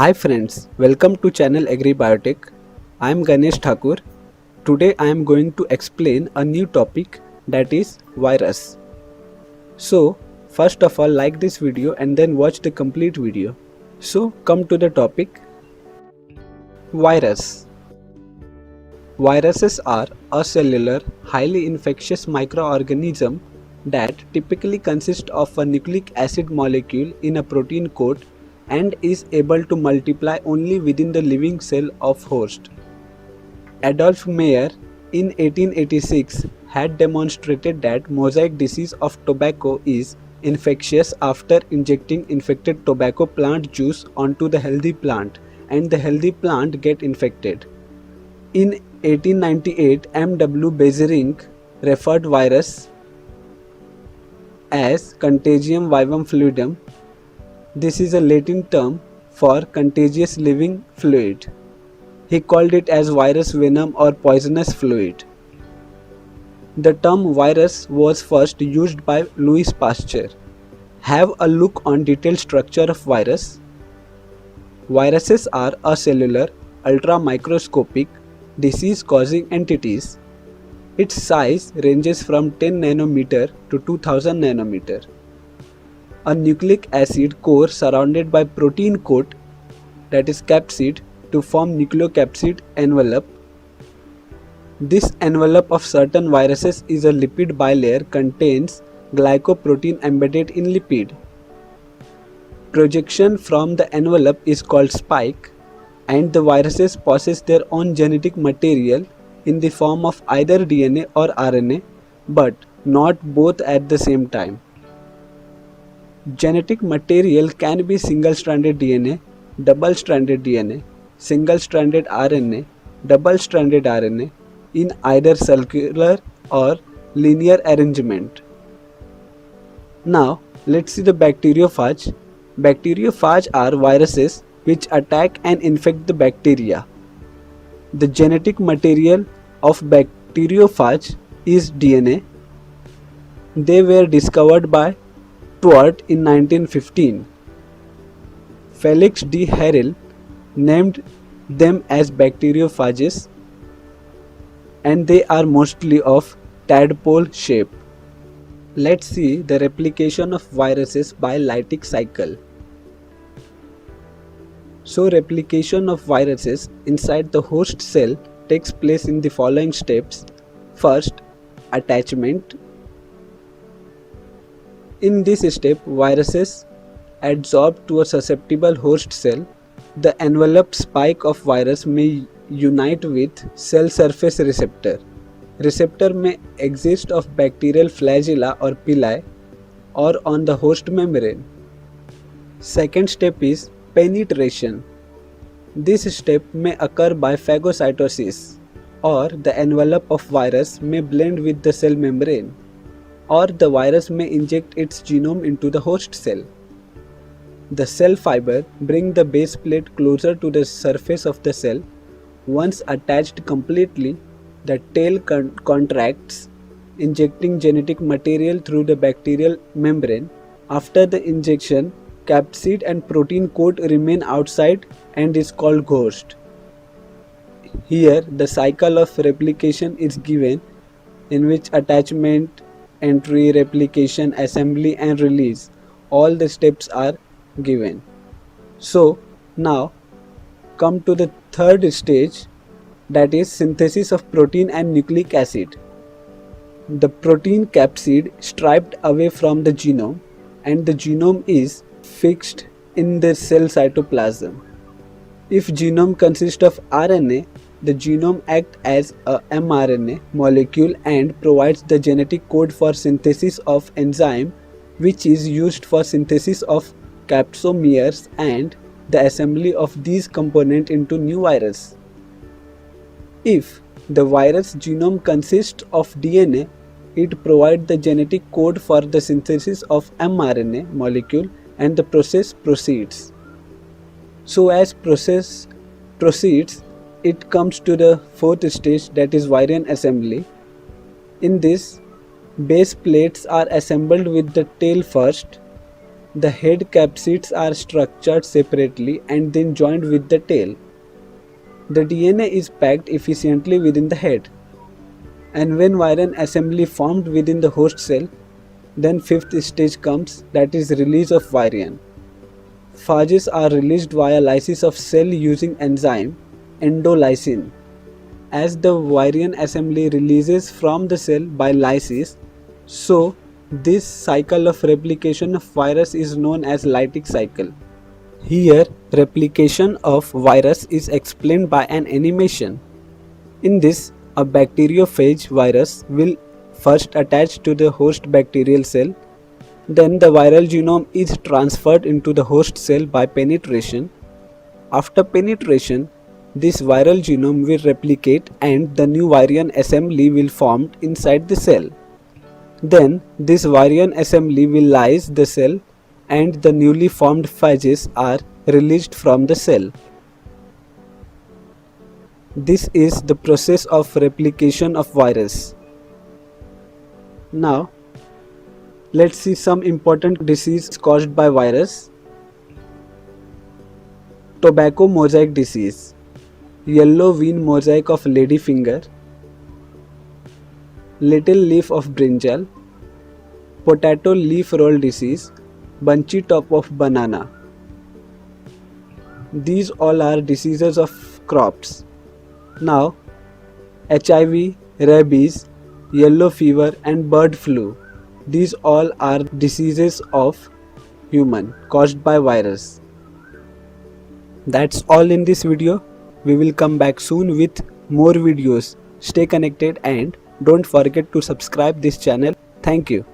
Hi friends, welcome to channel Agri-Bio-Tech. I am Ganesh Thakur. Today I am going to explain a new topic, that is virus. So first of all, like this video and then watch the complete video. So come to the topic. Virus. Viruses are a cellular, highly infectious microorganism that typically consist of a nucleic acid molecule in a protein coat and is able to multiply only within the living cell of host. Adolf Meyer in 1886 had demonstrated that mosaic disease of tobacco is infectious after injecting infected tobacco plant juice onto the healthy plant, and the healthy plant get infected. In 1898, M.W. Bezering referred virus as Contagium vivum fluidum. This is a Latin term for contagious living fluid. He called it as virus venom or poisonous fluid. The term virus was first used by Louis Pasteur. Have a look on detailed structure of virus. Viruses are acellular, ultramicroscopic, disease-causing entities. Its size ranges from 10 nanometer to 2000 nanometer. A nucleic acid core surrounded by protein coat, that is capsid, to form nucleocapsid envelope. This envelope of certain viruses is a lipid bilayer, contains glycoprotein embedded in lipid. Projection from the envelope is called spike, and the viruses possess their own genetic material in the form of either DNA or RNA, but not both at the same time. Genetic material can be single-stranded DNA, double-stranded DNA, single-stranded RNA, double-stranded RNA in either circular or linear arrangement. Now, let's see the bacteriophage. Bacteriophage are viruses which attack and infect the bacteria. The genetic material of bacteriophage is DNA. They were discovered by Twart in 1915. Felix D. Harrell named them as bacteriophages, and they are mostly of tadpole shape. Let's see the replication of viruses by lytic cycle. So replication of viruses inside the host cell takes place in the following steps. First, attachment. In this step, viruses adsorb to a susceptible host cell. The enveloped spike of virus may unite with cell surface receptor. Receptor may exist of bacterial flagella or pili or on the host membrane. Second step is penetration. This step may occur by phagocytosis, or the envelope of virus may blend with the cell membrane, or the virus may inject its genome into the host cell. The cell fiber bring the base plate closer to the surface of the cell. Once attached completely, the tail contracts, injecting genetic material through the bacterial membrane. After the injection, capsid and protein coat remain outside and is called host. Here, the cycle of replication is given, in which attachment, entry, replication, assembly and release, all the steps are given. So now come to the third stage, that is synthesis of protein and nucleic acid. The protein capsid striped away from the genome, and the genome is fixed in the cell cytoplasm. If genome consists of RNA, the genome acts as a mRNA molecule and provides the genetic code for synthesis of enzyme, which is used for synthesis of capsomeres and the assembly of these components into new virus. If the virus genome consists of DNA, it provides the genetic code for the synthesis of mRNA molecule, and the process proceeds. So as process proceeds, it comes to the fourth stage, that is virion assembly. In this, base plates are assembled with the tail first. The head capsids are structured separately and then joined with the tail. The DNA is packed efficiently within the head. And when virion assembly formed within the host cell, then fifth stage comes, that is release of virion. Phages are released via lysis of cell using enzyme endolysin. As the virion assembly releases from the cell by lysis, so this cycle of replication of virus is known as lytic cycle. Here, replication of virus is explained by an animation. In this, a bacteriophage virus will first attach to the host bacterial cell. Then the viral genome is transferred into the host cell by penetration. After penetration, this viral genome will replicate and the new virion assembly will form inside the cell. Then this virion assembly will lyse the cell and the newly formed phages are released from the cell. This is the process of replication of virus. Now, let's see some important disease caused by virus. Tobacco mosaic disease, yellow vein mosaic of ladyfinger, little leaf of brinjal, potato leaf roll disease, bunchy top of banana. These all are diseases of crops. Now, HIV, rabies, yellow fever and bird flu. These all are diseases of human caused by virus. That's all in this video. We will come back soon with more videos. Stay connected and don't forget to subscribe this channel. Thank you.